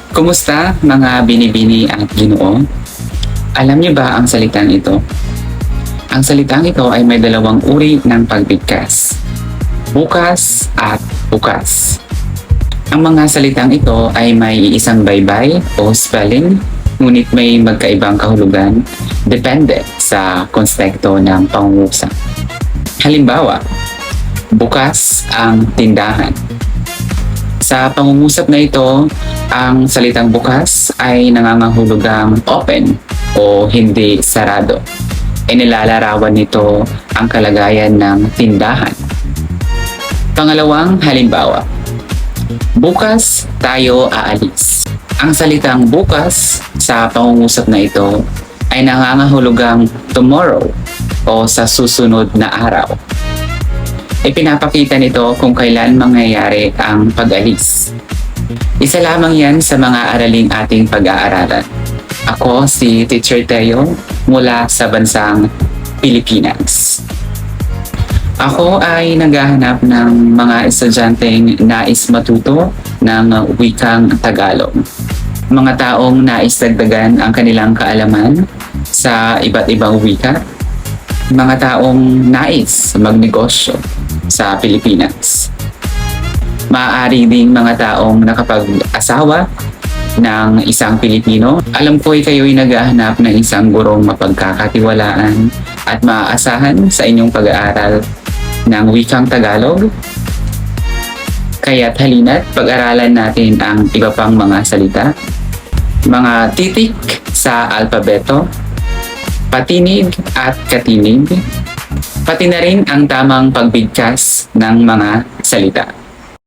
Kumusta mga binibini at ginoo? Alam niyo ba ang salitang ito? Ang salitang ito ay may dalawang uri ng pagbigkas. Bukas at bukas. Ang mga salitang ito ay may isang baybay o spelling, ngunit may magkaibang kahulugan depende sa konteksto ng pangungusap. Halimbawa, bukas ang tindahan. Sa pangungusap na ito, ang salitang bukas ay nangangahulugang open o hindi sarado. Inilalarawan nito ang kalagayan ng tindahan. Pangalawang halimbawa, bukas tayo aalis. Ang salitang bukas sa pangungusap na ito ay nangangahulugang tomorrow o sa susunod na araw. Ipinapakita nito kung kailan mangyayari ang pag-alis. Isa lamang yan sa mga araling ating pag-aaralan. Ako si Teacher Teo mula sa bansang Pilipinas. Ako ay naghahanap ng mga estudyanteng nais matuto ng wikang Tagalog. Mga taong nais dagdagan ang kanilang kaalaman sa iba't ibang wika. Mga taong nais magnegosyo sa Pilipinas. Maaari ding mga taong nakapag-asawa ng isang Pilipino. Alam ko ay kayo'y naghahanap ng isang gurong mapagkakatiwalaan at maaasahan sa inyong pag-aaral ng wikang Tagalog. Kaya't halina't pag-aralan natin ang iba pang mga salita, mga titik sa alpabeto, patinig at katinig, pati na rin ang tamang pagbigkas ng mga salita.